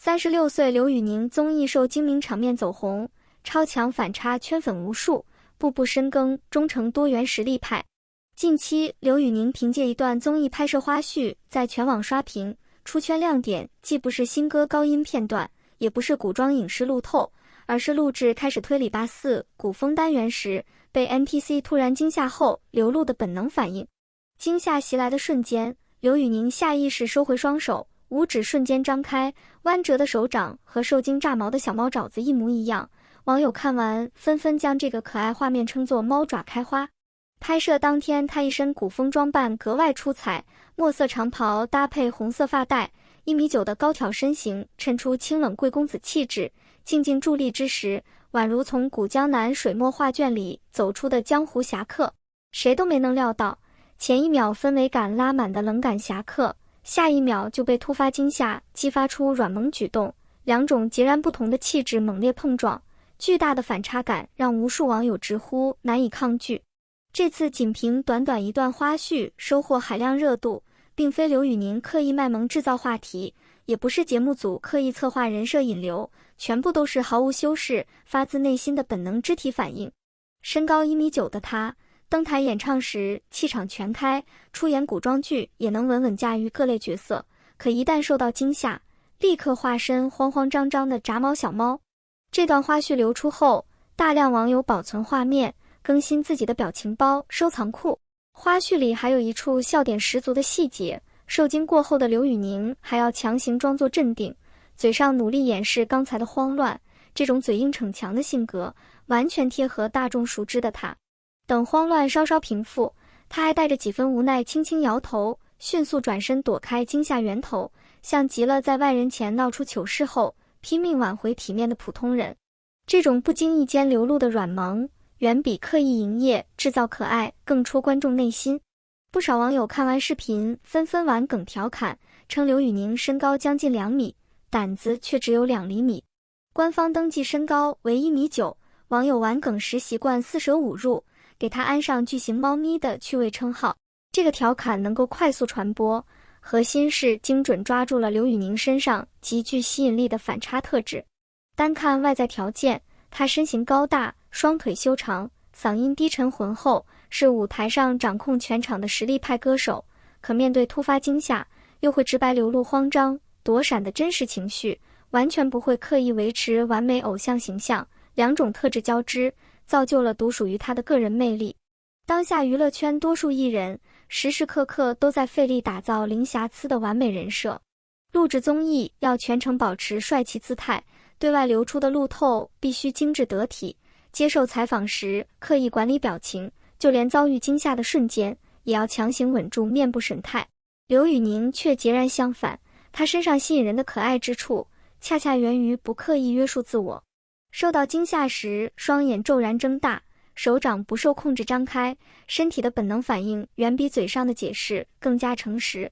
36岁刘宇宁综艺受精明场面走红，超强反差圈粉无数，步步深耕，终成多元实力派。近期，刘宇宁凭借一段综艺拍摄花絮在全网刷屏，出圈亮点既不是新歌高音片段，也不是古装影视路透，而是录制开始推理84古风单元时，被 NPC 突然惊吓后流露的本能反应。惊吓袭来的瞬间，刘宇宁下意识收回双手，五指瞬间张开，弯折的手掌和受惊炸毛的小猫爪子一模一样。网友看完纷纷将这个可爱画面称作猫爪开花。拍摄当天，他一身古风装扮格外出彩，墨色长袍搭配红色发带，1.9米的高挑身形衬出清冷贵公子气质。静静伫立之时，宛如从古江南水墨画卷里走出的江湖侠客。谁都没能料到，前一秒氛围感拉满的冷感侠客，下一秒就被突发惊吓激发出软萌举动，两种截然不同的气质猛烈碰撞，巨大的反差感让无数网友直呼难以抗拒。这次仅凭短短一段花絮收获海量热度，并非刘宇宁刻意卖萌制造话题，也不是节目组刻意策划人设引流，全部都是毫无修饰，发自内心的本能肢体反应。身高1.9米的他，登台演唱时气场全开，出演古装剧也能稳稳驾驭各类角色，可一旦受到惊吓，立刻化身慌慌张张的炸毛小猫。这段花絮流出后，大量网友保存画面，更新自己的表情包收藏库。花絮里还有一处笑点十足的细节，受惊过后的刘宇宁还要强行装作镇定，嘴上努力掩饰刚才的慌乱。这种嘴硬逞强的性格完全贴合大众熟知的他。等慌乱稍稍平复，他还带着几分无奈轻轻摇头，迅速转身躲开惊吓源头，像极了在外人前闹出糗事后拼命挽回体面的普通人。这种不经意间流露的软萌，远比刻意营业制造可爱更戳观众内心。不少网友看完视频纷纷玩梗调侃，称刘宇宁身高将近2米，胆子却只有2厘米。官方登记身高为1.9米，网友玩梗时习惯四舍五入，给他安上巨型猫咪的趣味称号。这个调侃能够快速传播，核心是精准抓住了刘宇宁身上极具吸引力的反差特质。单看外在条件，他身形高大，双腿修长，嗓音低沉浑厚，是舞台上掌控全场的实力派歌手。可面对突发惊吓，又会直白流露慌张躲闪的真实情绪，完全不会刻意维持完美偶像形象。两种特质交织，造就了独属于他的个人魅力。当下娱乐圈多数艺人时时刻刻都在费力打造零瑕疵的完美人设，录制综艺要全程保持帅气姿态，对外流出的路透必须精致得体，接受采访时刻意管理表情，就连遭遇惊吓的瞬间也要强行稳住面部神态。刘宇宁却截然相反，他身上吸引人的可爱之处恰恰源于不刻意约束自我。受到惊吓时，双眼骤然睁大，手掌不受控制张开，身体的本能反应远比嘴上的解释更加诚实。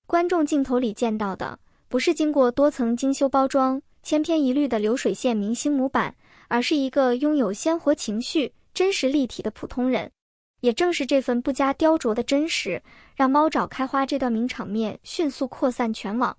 观众镜头里见到的不是经过多层精修包装、千篇一律的流水线明星模板，而是一个拥有鲜活情绪、真实立体的普通人。也正是这份不加雕琢的真实，让猫爪开花这段名场面迅速扩散全网。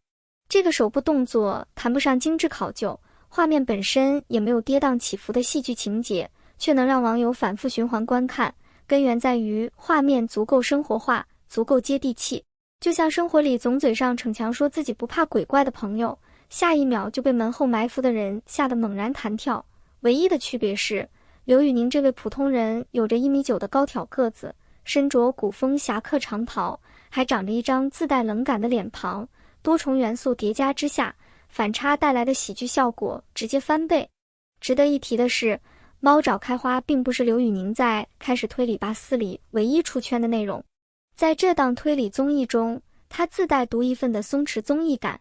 这个手部动作谈不上精致考究，画面本身也没有跌宕起伏的戏剧情节，却能让网友反复循环观看。根源在于画面足够生活化，足够接地气。就像生活里总嘴上逞强说自己不怕鬼怪的朋友，下一秒就被门后埋伏的人吓得猛然弹跳。唯一的区别是，刘宇宁这位普通人有着1.9米的高挑个子，身着古风侠客长袍，还长着一张自带冷感的脸庞，多重元素叠加之下，反差带来的喜剧效果直接翻倍。值得一提的是，猫爪开花并不是刘宇宁在开始推理84里唯一出圈的内容。在这档推理综艺中，他自带独一份的松弛综艺感。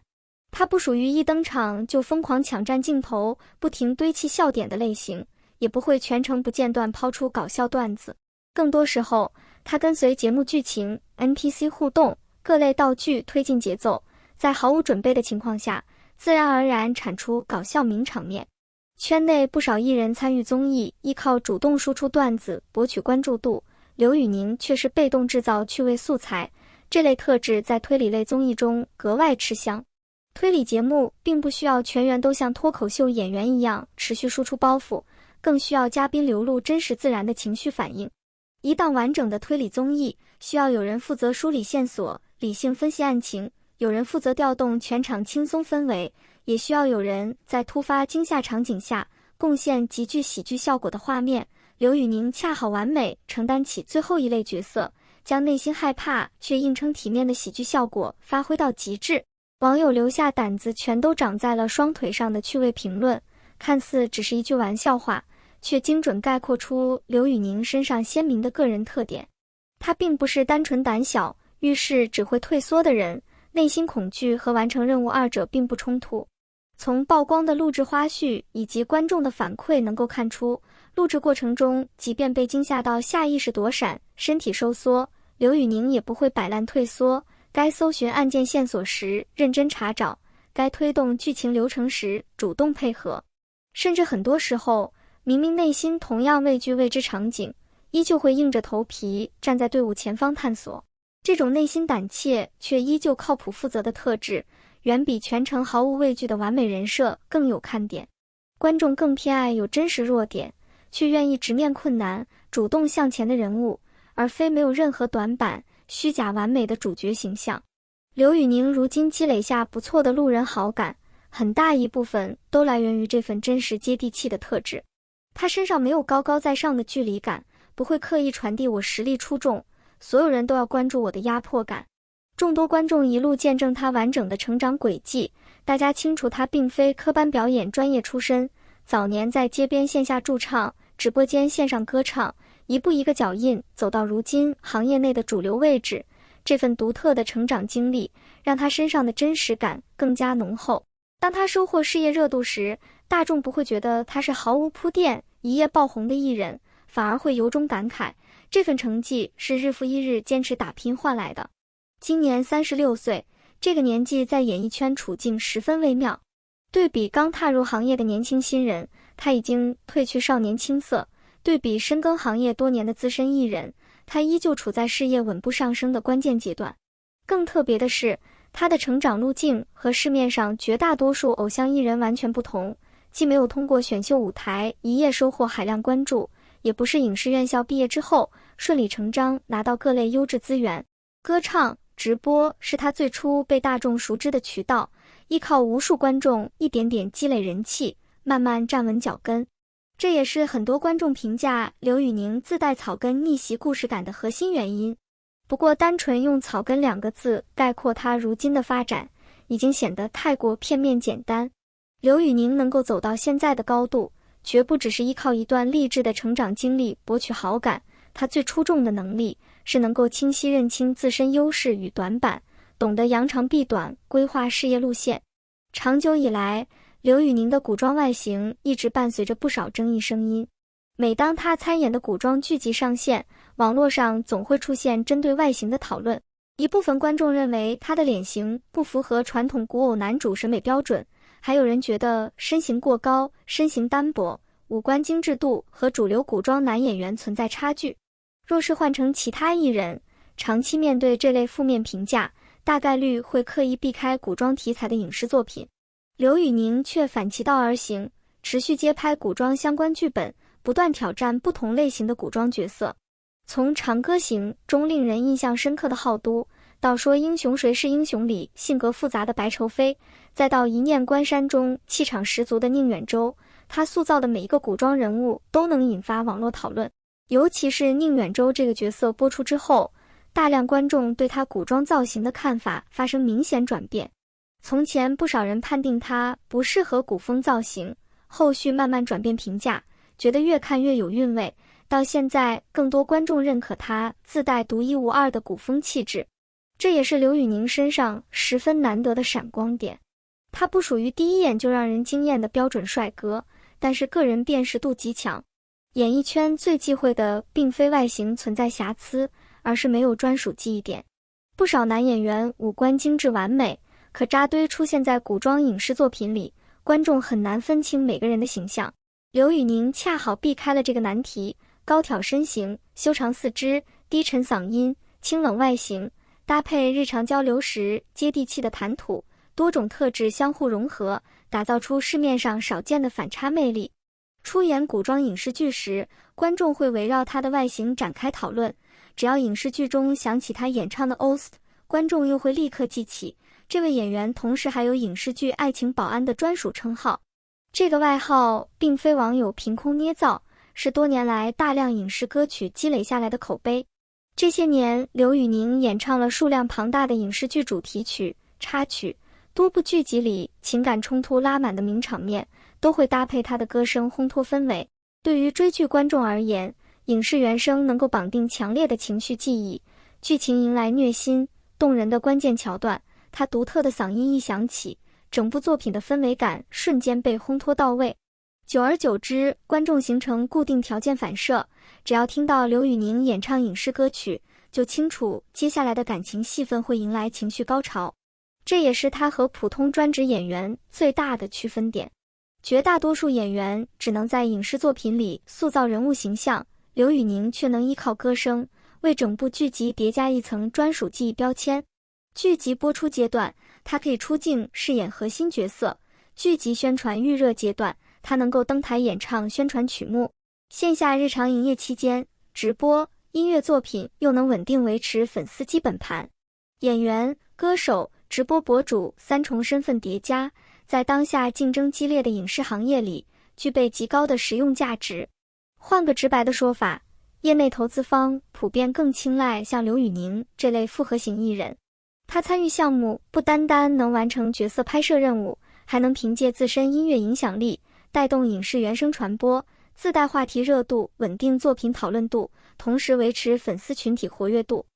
他不属于一登场就疯狂抢占镜头，不停堆砌笑点的类型，也不会全程不间断抛出搞笑段子。更多时候，他跟随节目剧情、NPC 互动、各类道具推进节奏，在毫无准备的情况下，自然而然产出搞笑名场面。圈内不少艺人参与综艺，依靠主动输出段子博取关注度，刘宇宁却是被动制造趣味素材，这类特质在推理类综艺中格外吃香。推理节目并不需要全员都像脱口秀演员一样持续输出包袱，更需要嘉宾流露真实自然的情绪反应。一档完整的推理综艺，需要有人负责梳理线索，理性分析案情，有人负责调动全场轻松氛围，也需要有人在突发惊吓场景下贡献极具喜剧效果的画面。刘宇宁恰好完美承担起最后一类角色，将内心害怕却硬撑体面的喜剧效果发挥到极致。网友留下胆子全都长在了双腿上的趣味评论，看似只是一句玩笑话，却精准概括出刘宇宁身上鲜明的个人特点。他并不是单纯胆小、遇事只会退缩的人，内心恐惧和完成任务二者并不冲突。从曝光的录制花絮以及观众的反馈能够看出，录制过程中即便被惊吓到下意识躲闪、身体收缩，刘宇宁也不会摆烂退缩，该搜寻案件线索时认真查找，该推动剧情流程时主动配合。甚至很多时候，明明内心同样畏惧未知场景，依旧会硬着头皮站在队伍前方探索。这种内心胆怯却依旧靠谱负责的特质，远比全程毫无畏惧的完美人设更有看点。观众更偏爱有真实弱点，却愿意直面困难、主动向前的人物，而非没有任何短板、虚假完美的主角形象。刘宇宁如今积累下不错的路人好感，很大一部分都来源于这份真实接地气的特质。他身上没有高高在上的距离感，不会刻意传递我实力出众，所有人都要关注我的压迫感。众多观众一路见证他完整的成长轨迹，大家清楚他并非科班表演专业出身，早年在街边线下驻唱，直播间线上歌唱，一步一个脚印走到如今行业内的主流位置。这份独特的成长经历让他身上的真实感更加浓厚。当他收获事业热度时，大众不会觉得他是毫无铺垫一夜爆红的艺人，反而会由衷感慨，这份成绩是日复一日坚持打拼换来的。今年36岁，这个年纪在演艺圈处境十分微妙。对比刚踏入行业的年轻新人，他已经褪去少年青涩；对比深耕行业多年的资深艺人，他依旧处在事业稳步上升的关键阶段。更特别的是，他的成长路径和市面上绝大多数偶像艺人完全不同，既没有通过选秀舞台一夜收获海量关注，也不是影视院校毕业之后顺理成章拿到各类优质资源。歌唱、直播是他最初被大众熟知的渠道，依靠无数观众一点点积累人气，慢慢站稳脚跟。这也是很多观众评价刘宇宁自带草根逆袭故事感的核心原因。不过单纯用草根2个字概括他如今的发展，已经显得太过片面简单。刘宇宁能够走到现在的高度，绝不只是依靠一段励志的成长经历博取好感，他最出众的能力是能够清晰认清自身优势与短板，懂得扬长避短，规划事业路线。长久以来，刘宇宁的古装外形一直伴随着不少争议声音。每当他参演的古装剧集上线，网络上总会出现针对外形的讨论。一部分观众认为他的脸型不符合传统古偶男主审美标准，还有人觉得身形过高、身形单薄，五官精致度和主流古装男演员存在差距。若是换成其他艺人，长期面对这类负面评价，大概率会刻意避开古装题材的影视作品。刘宇宁却反其道而行，持续接拍古装相关剧本，不断挑战不同类型的古装角色。从《长歌行》中令人印象深刻的浩都，到说英雄谁是英雄里性格复杂的白愁妃，再到一念关山中气场十足的宁远舟，他塑造的每一个古装人物都能引发网络讨论。尤其是宁远舟这个角色播出之后，大量观众对他古装造型的看法发生明显转变。从前不少人判定他不适合古风造型，后续慢慢转变评价，觉得越看越有韵味，到现在更多观众认可他自带独一无二的古风气质。这也是刘宇宁身上十分难得的闪光点。他不属于第一眼就让人惊艳的标准帅哥，但是个人辨识度极强。演艺圈最忌讳的并非外形存在瑕疵，而是没有专属记忆点。不少男演员五官精致完美，可扎堆出现在古装影视作品里，观众很难分清每个人的形象。刘宇宁恰好避开了这个难题，高挑身形、修长四肢、低沉嗓音、清冷外形，搭配日常交流时接地气的谈吐，多种特质相互融合，打造出市面上少见的反差魅力。出演古装影视剧时，观众会围绕他的外形展开讨论，只要影视剧中响起他演唱的 OST， 观众又会立刻记起这位演员，同时还有影视剧爱情保安的专属称号。这个外号并非网友凭空捏造，是多年来大量影视歌曲积累下来的口碑。这些年，刘宇宁演唱了数量庞大的影视剧主题曲、插曲，多部剧集里情感冲突拉满的名场面都会搭配他的歌声烘托氛围。对于追剧观众而言，影视原声能够绑定强烈的情绪记忆，剧情迎来虐心动人的关键桥段，他独特的嗓音一响起，整部作品的氛围感瞬间被烘托到位。久而久之，观众形成固定条件反射，只要听到刘宇宁演唱影视歌曲，就清楚接下来的感情戏份会迎来情绪高潮。这也是他和普通专职演员最大的区分点。绝大多数演员只能在影视作品里塑造人物形象，刘宇宁却能依靠歌声为整部剧集叠加一层专属记忆标签。剧集播出阶段，他可以出镜饰演核心角色；剧集宣传预热阶段，他能够登台演唱宣传曲目。线下日常营业期间，直播、音乐作品又能稳定维持粉丝基本盘。演员、歌手、直播博主三重身份叠加，在当下竞争激烈的影视行业里，具备极高的实用价值。换个直白的说法，业内投资方普遍更青睐像刘宇宁这类复合型艺人。他参与项目不单单能完成角色拍摄任务，还能凭借自身音乐影响力带动影视原声传播，自带话题热度，稳定作品讨论度，同时维持粉丝群体活跃度。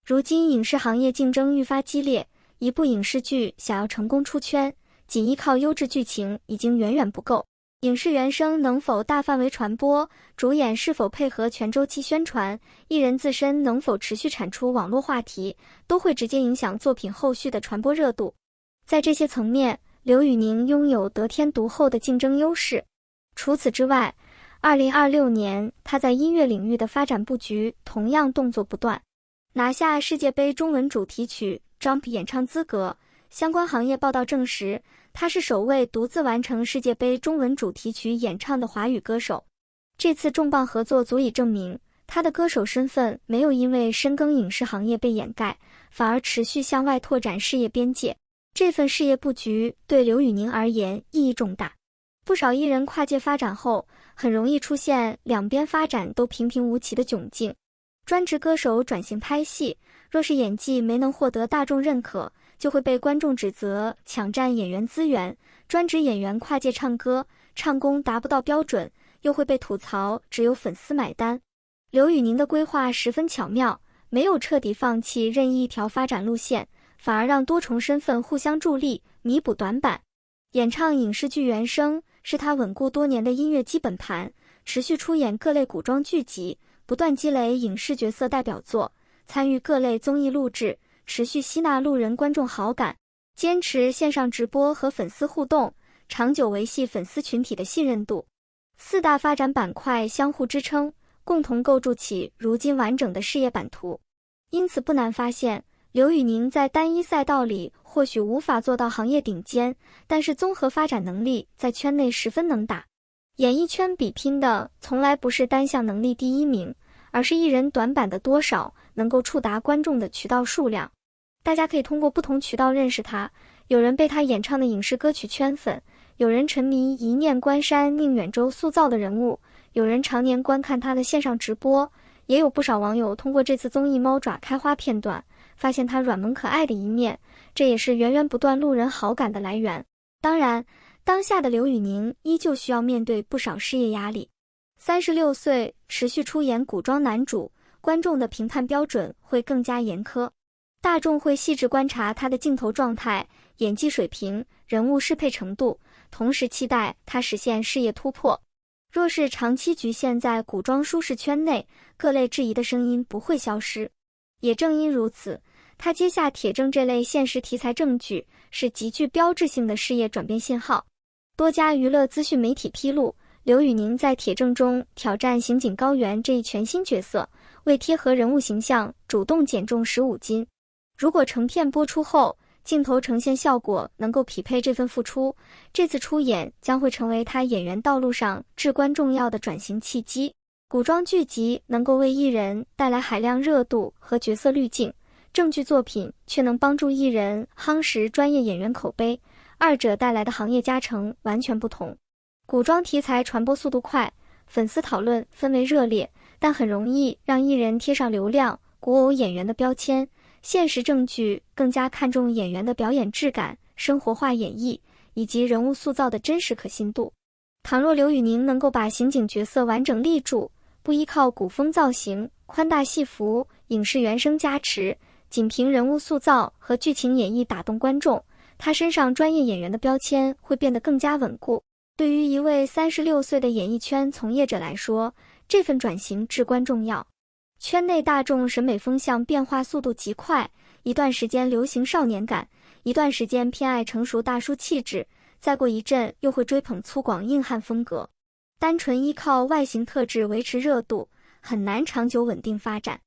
如今影视行业竞争愈发激烈，一部影视剧想要成功出圈，仅依靠优质剧情已经远远不够。影视原声能否大范围传播，主演是否配合全周期宣传，艺人自身能否持续产出网络话题，都会直接影响作品后续的传播热度。在这些层面，刘宇宁拥有得天独厚的竞争优势。除此之外，2026年他在音乐领域的发展布局同样动作不断，拿下世界杯中文主题曲 Jump 演唱资格。相关行业报道证实，他是首位独自完成世界杯中文主题曲演唱的华语歌手。这次重磅合作足以证明，他的歌手身份没有因为深耕影视行业被掩盖，反而持续向外拓展事业边界。这份事业布局对刘宇宁而言意义重大。不少艺人跨界发展后，很容易出现两边发展都平平无奇的窘境。专职歌手转型拍戏，若是演技没能获得大众认可，就会被观众指责抢占演员资源；专职演员跨界唱歌，唱功达不到标准，又会被吐槽只有粉丝买单。刘宇宁的规划十分巧妙，没有彻底放弃任意一条发展路线，反而让多重身份互相助力，弥补短板。演唱影视剧原声是他稳固多年的音乐基本盘，持续出演各类古装剧集，不断积累影视角色代表作，参与各类综艺录制，持续吸纳路人观众好感，坚持线上直播和粉丝互动，长久维系粉丝群体的信任度。四大发展板块相互支撑，共同构筑起如今完整的事业版图。因此不难发现，刘宇宁在单一赛道里或许无法做到行业顶尖，但是综合发展能力在圈内十分能打。演艺圈比拼的从来不是单项能力第一名，而是艺人短板的多少，能够触达观众的渠道数量。大家可以通过不同渠道认识他，有人被他演唱的影视歌曲圈粉，有人沉迷一念关山宁远舟塑造的人物，有人常年观看他的线上直播，也有不少网友通过这次综艺猫爪开花片段，发现他软萌可爱的一面，这也是源源不断路人好感的来源。当然，当下的刘宇宁依旧需要面对不少事业压力。36岁持续出演古装男主，观众的评判标准会更加严苛。大众会细致观察他的镜头状态、演技水平、人物适配程度，同时期待他实现事业突破。若是长期局限在古装舒适圈内，各类质疑的声音不会消失。也正因如此，他接下铁证这类现实题材证据是极具标志性的事业转变信号。多家娱乐资讯媒体披露，刘宇宁在铁证中挑战刑警高原这一全新角色，为贴合人物形象主动减重15斤。如果成片播出后，镜头呈现效果能够匹配这份付出，这次出演将会成为他演员道路上至关重要的转型契机。古装剧集能够为艺人带来海量热度和角色滤镜，正剧作品却能帮助艺人夯实专业演员口碑，二者带来的行业加成完全不同。古装题材传播速度快，粉丝讨论氛围热烈，但很容易让艺人贴上流量、古偶演员的标签。现实正剧更加看重演员的表演质感、生活化演绎以及人物塑造的真实可信度。倘若刘宇宁能够把刑警角色完整立住，不依靠古风造型、宽大戏服、影视原声加持，仅凭人物塑造和剧情演绎打动观众，他身上专业演员的标签会变得更加稳固。对于一位36岁的演艺圈从业者来说，这份转型至关重要。圈内大众审美风向变化速度极快，一段时间流行少年感，一段时间偏爱成熟大叔气质，再过一阵又会追捧粗犷硬汉风格。单纯依靠外形特质维持热度，很难长久稳定发展。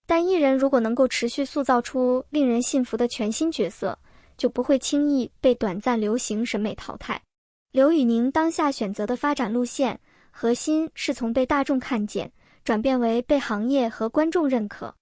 但艺人如果能够持续塑造出令人信服的全新角色，就不会轻易被短暂流行审美淘汰。刘宇宁当下选择的发展路线，核心是从被大众看见，转变为被行业和观众认可。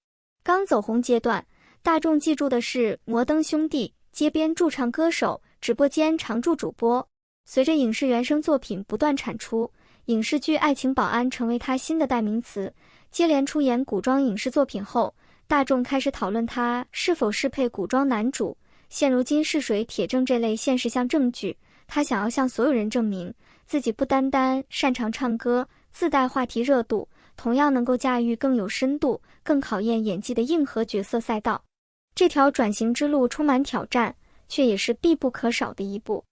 刚走红阶段，大众记住的是摩登兄弟、街边驻唱歌手、直播间常驻主播。随着影视原声作品不断产出，影视剧《爱情保安》成为他新的代名词。接连出演古装影视作品后，大众开始讨论他是否适配古装男主。现如今《逝水铁证》这类现实向正剧，他想要向所有人证明自己不单单擅长唱歌，自带话题热度，同样能够驾驭更有深度、更考验演技的硬核角色赛道。这条转型之路充满挑战，却也是必不可少的一步。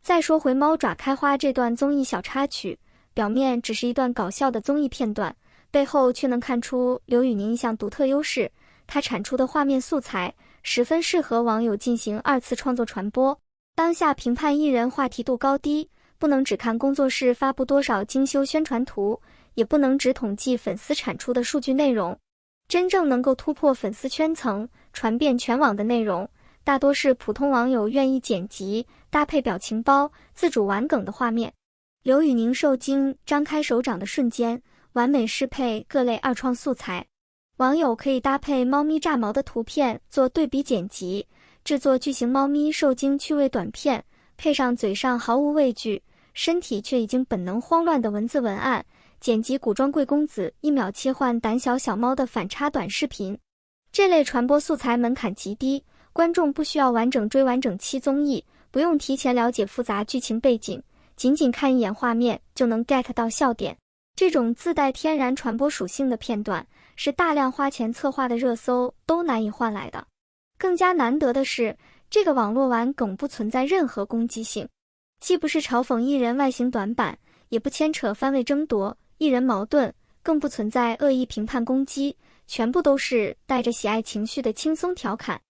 再说回《猫爪开花》这段综艺小插曲，表面只是一段搞笑的综艺片段，背后却能看出刘宇宁一项独特优势，他产出的画面素材十分适合网友进行二次创作传播。当下评判艺人话题度高低，不能只看工作室发布多少精修宣传图，也不能只统计粉丝产出的数据内容。真正能够突破粉丝圈层、传遍全网的内容，大多是普通网友愿意剪辑、搭配表情包、自主玩梗的画面。刘宇宁受惊张开手掌的瞬间，完美适配各类二创素材。网友可以搭配猫咪炸毛的图片做对比剪辑，制作巨型猫咪受惊趣味短片，配上嘴上毫无畏惧，身体却已经本能慌乱的文字文案，剪辑古装贵公子1秒切换胆小小猫的反差短视频。这类传播素材门槛极低，观众不需要完整追完整期综艺，不用提前了解复杂剧情背景，仅仅看一眼画面就能 get 到笑点。这种自带天然传播属性的片段，是大量花钱策划的热搜都难以换来的。更加难得的是，这个网络玩梗不存在任何攻击性，既不是嘲讽艺人外形短板，也不牵扯番位争夺、艺人矛盾，更不存在恶意评判攻击，全部都是带着喜爱情绪的轻松调侃。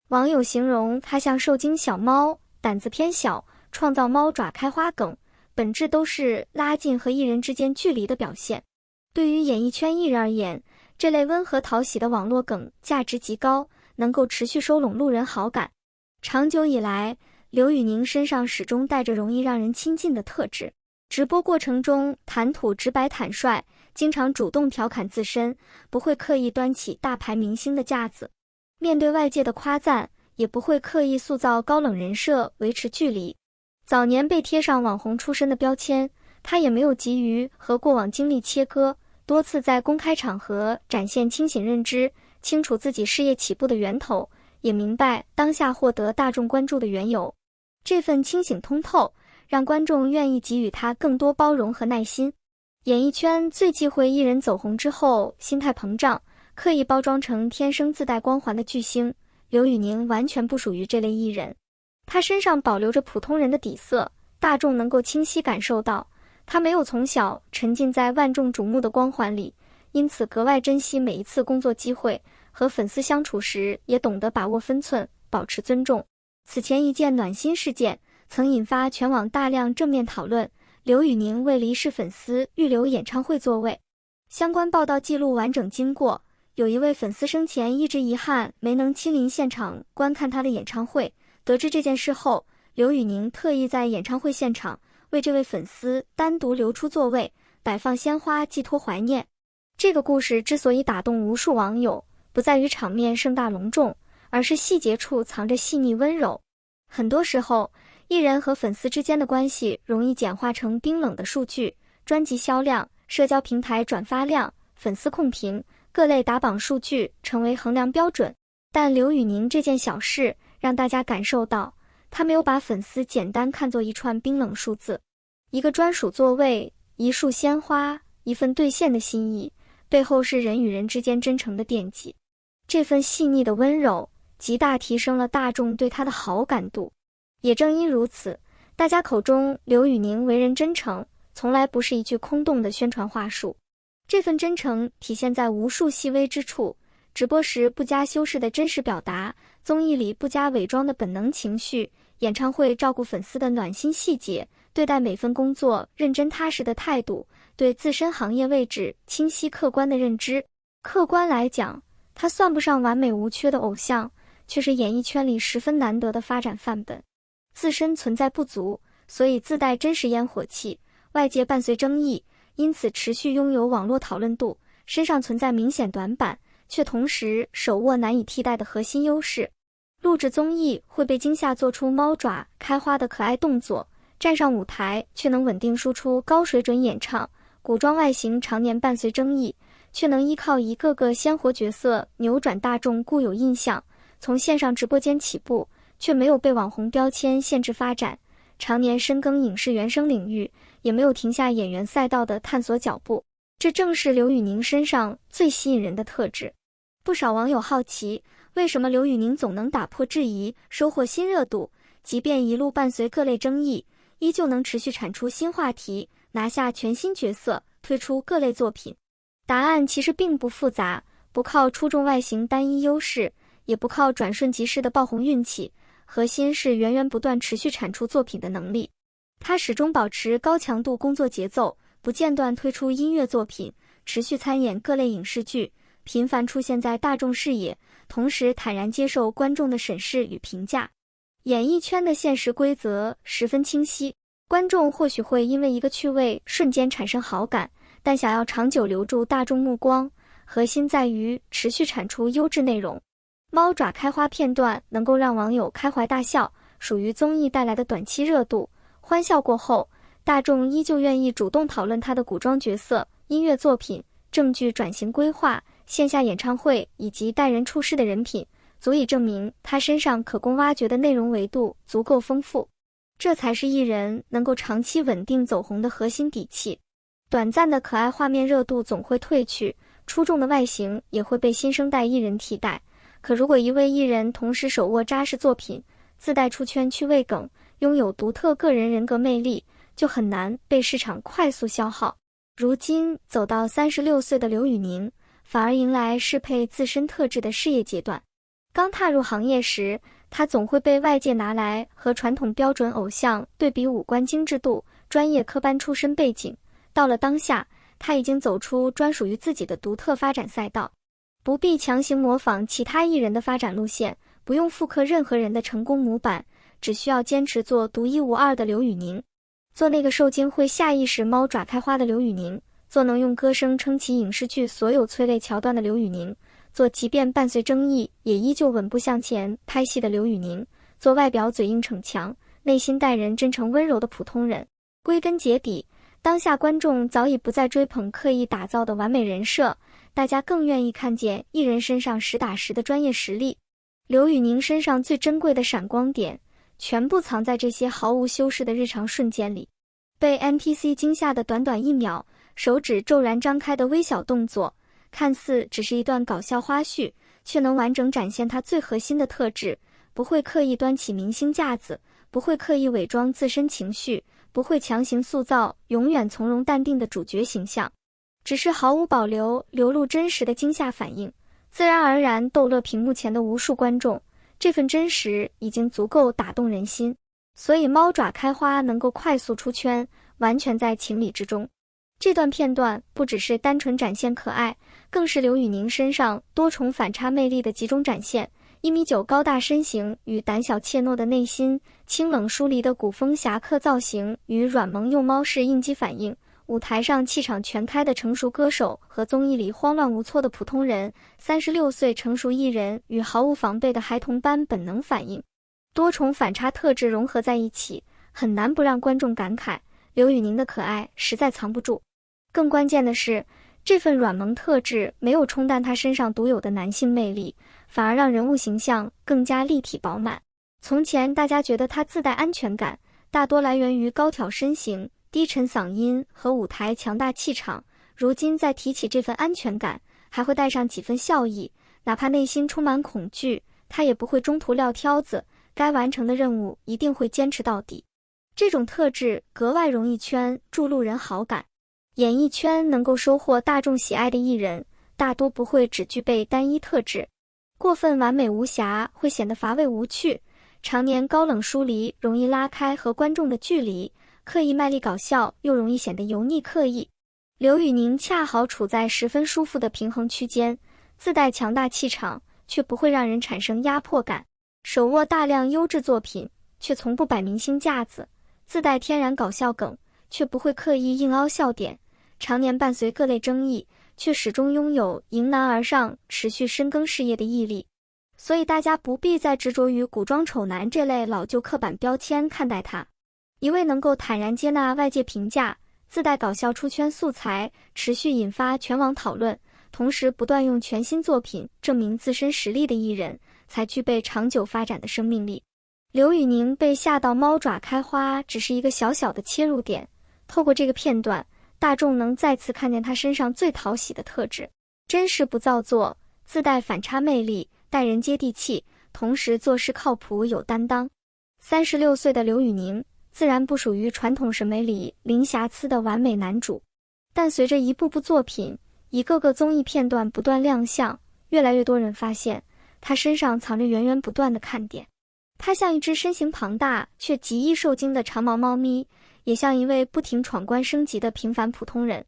网友形容它像受惊小猫，胆子偏小，创造猫爪开花梗，本质都是拉近和艺人之间距离的表现。对于演艺圈艺人而言，这类温和讨喜的网络梗价值极高，能够持续收拢路人好感。长久以来，刘宇宁身上始终带着容易让人亲近的特质。直播过程中谈吐直白坦率，经常主动调侃自身，不会刻意端起大牌明星的架子。面对外界的夸赞，也不会刻意塑造高冷人设维持距离。早年被贴上网红出身的标签，他也没有急于和过往经历切割，多次在公开场合展现清醒认知，清楚自己事业起步的源头，也明白当下获得大众关注的缘由。这份清醒通透，让观众愿意给予他更多包容和耐心。演艺圈最忌讳艺人走红之后心态膨胀，刻意包装成天生自带光环的巨星。刘宇宁完全不属于这类艺人，他身上保留着普通人的底色，大众能够清晰感受到，他没有从小沉浸在万众瞩目的光环里，因此格外珍惜每一次工作机会，和粉丝相处时也懂得把握分寸，保持尊重。此前一件暖心事件曾引发全网大量正面讨论，刘宇宁为离世粉丝预留演唱会座位。相关报道记录完整经过，有一位粉丝生前一直遗憾没能亲临现场观看他的演唱会，得知这件事后，刘宇宁特意在演唱会现场为这位粉丝单独留出座位，摆放鲜花寄托怀念。这个故事之所以打动无数网友，不在于场面盛大隆重，而是细节处藏着细腻温柔。很多时候，艺人和粉丝之间的关系容易简化成冰冷的数据，专辑销量、社交平台转发量、粉丝控评、各类打榜数据成为衡量标准。但刘宇宁这件小事让大家感受到，他没有把粉丝简单看作一串冰冷数字。一个专属座位，一束鲜花，一份兑现的心意，背后是人与人之间真诚的惦记。这份细腻的温柔极大提升了大众对他的好感度。也正因如此，大家口中刘宇宁为人真诚，从来不是一句空洞的宣传话术。这份真诚体现在无数细微之处，直播时不加修饰的真实表达，综艺里不加伪装的本能情绪，演唱会照顾粉丝的暖心细节，对待每份工作认真踏实的态度，对自身行业位置清晰客观的认知。客观来讲，他算不上完美无缺的偶像，却是演艺圈里十分难得的发展范本。自身存在不足，所以自带真实烟火气，外界伴随争议，因此持续拥有网络讨论度，身上存在明显短板，却同时手握难以替代的核心优势。录制综艺会被惊吓做出猫爪开花的可爱动作，站上舞台却能稳定输出高水准演唱，古装外形常年伴随争议，却能依靠一个个鲜活角色扭转大众固有印象，从线上直播间起步，却没有被网红标签限制发展，常年深耕影视原声领域，也没有停下演员赛道的探索脚步。这正是刘宇宁身上最吸引人的特质。不少网友好奇，为什么刘宇宁总能打破质疑，收获新热度，即便一路伴随各类争议，依旧能持续产出新话题，拿下全新角色，推出各类作品。答案其实并不复杂，不靠出众外形单一优势，也不靠转瞬即逝的爆红运气，核心是源源不断持续产出作品的能力。他始终保持高强度工作节奏，不间断推出音乐作品，持续参演各类影视剧，频繁出现在大众视野，同时坦然接受观众的审视与评价。演艺圈的现实规则十分清晰，观众或许会因为一个趣味瞬间产生好感，但想要长久留住大众目光，核心在于持续产出优质内容。猫爪开花片段能够让网友开怀大笑，属于综艺带来的短期热度。欢笑过后，大众依旧愿意主动讨论他的古装角色、音乐作品、正剧转型规划、线下演唱会以及待人处事的人品，足以证明他身上可供挖掘的内容维度足够丰富。这才是艺人能够长期稳定走红的核心底气。短暂的可爱画面热度总会褪去，出众的外形也会被新生代艺人替代。可如果一位艺人同时手握扎实作品，自带出圈趣味梗，拥有独特个人人格魅力，就很难被市场快速消耗。如今走到36岁的刘宇宁，反而迎来适配自身特质的事业阶段。刚踏入行业时，他总会被外界拿来和传统标准偶像对比五官精致度、专业科班出身背景。到了当下，他已经走出专属于自己的独特发展赛道，不必强行模仿其他艺人的发展路线，不用复刻任何人的成功模板，只需要坚持做独一无二的刘宇宁，做那个受惊会下意识猫爪开花的刘宇宁，做能用歌声撑起影视剧所有催泪桥段的刘宇宁，做即便伴随争议也依旧稳步向前拍戏的刘宇宁，做外表嘴硬逞强，内心待人真诚温柔的普通人。归根结底，当下观众早已不再追捧刻意打造的完美人设，大家更愿意看见艺人身上实打实的专业实力。刘宇宁身上最珍贵的闪光点，全部藏在这些毫无修饰的日常瞬间里。被 NPC 惊吓的短短1秒，手指骤然张开的微小动作，看似只是一段搞笑花絮，却能完整展现他最核心的特质，不会刻意端起明星架子，不会刻意伪装自身情绪，不会强行塑造永远从容淡定的主角形象，只是毫无保留流露真实的惊吓反应，自然而然逗乐屏幕前的无数观众。这份真实已经足够打动人心，所以猫爪开花能够快速出圈，完全在情理之中。这段片段不只是单纯展现可爱，更是刘宇宁身上多重反差魅力的集中展现， 1.9米高大身形与胆小怯懦的内心，清冷疏离的古风侠客造型与软萌幼猫式应激反应，舞台上气场全开的成熟歌手和综艺里慌乱无措的普通人，36岁成熟艺人与毫无防备的孩童般本能反应，多重反差特质融合在一起，很难不让观众感慨刘宇宁的可爱实在藏不住。更关键的是，这份软萌特质没有冲淡他身上独有的男性魅力，反而让人物形象更加立体饱满。从前大家觉得他自带安全感，大多来源于高挑身形、低沉嗓音和舞台强大气场，如今再提起这份安全感，还会带上几分笑意，哪怕内心充满恐惧，他也不会中途撂挑子，该完成的任务一定会坚持到底。这种特质格外容易圈注路人好感。演艺圈能够收获大众喜爱的艺人，大多不会只具备单一特质。过分完美无瑕会显得乏味无趣，常年高冷疏离容易拉开和观众的距离，刻意卖力搞笑又容易显得油腻刻意。刘宇宁恰好处在十分舒服的平衡区间，自带强大气场，却不会让人产生压迫感；手握大量优质作品，却从不摆明星架子；自带天然搞笑梗，却不会刻意硬凹笑点；常年伴随各类争议，却始终拥有迎难而上、持续深耕事业的毅力。所以大家不必再执着于古装丑男这类老旧刻板标签看待他。一位能够坦然接纳外界评价，自带搞笑出圈素材，持续引发全网讨论，同时不断用全新作品证明自身实力的艺人，才具备长久发展的生命力。刘宇宁被吓到猫爪开花只是一个小小的切入点，透过这个片段，大众能再次看见他身上最讨喜的特质：真实不造作，自带反差魅力，待人接地气，同时做事靠谱有担当。36岁的刘宇宁自然不属于传统审美里零瑕疵的完美男主，但随着一部部作品、一个个综艺片段不断亮相，越来越多人发现他身上藏着源源不断的看点。他像一只身形庞大却极易受惊的长毛猫咪，也像一位不停闯关升级的平凡普通人。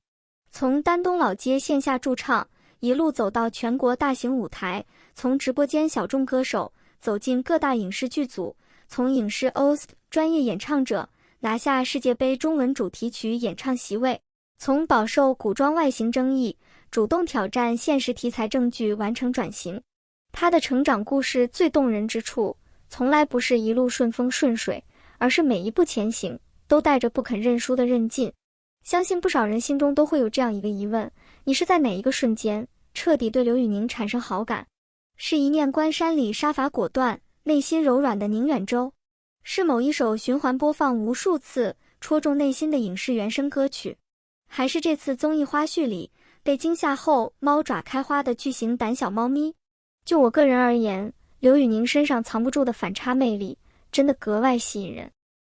从丹东老街线下驻唱，一路走到全国大型舞台，从直播间小众歌手走进各大影视剧组，从影视 OST 专业演唱者拿下世界杯中文主题曲演唱席位，从饱受古装外形争议，主动挑战现实题材正剧完成转型。他的成长故事最动人之处，从来不是一路顺风顺水，而是每一步前行都带着不肯认输的韧劲。相信不少人心中都会有这样一个疑问：你是在哪一个瞬间彻底对刘宇宁产生好感？是一念关山里杀伐果断、内心柔软的宁远舟？是某一首循环播放无数次、戳中内心的影视原声歌曲？还是这次综艺花絮里被惊吓后猫爪开花的巨型胆小猫咪？就我个人而言，刘宇宁身上藏不住的反差魅力真的格外吸引人。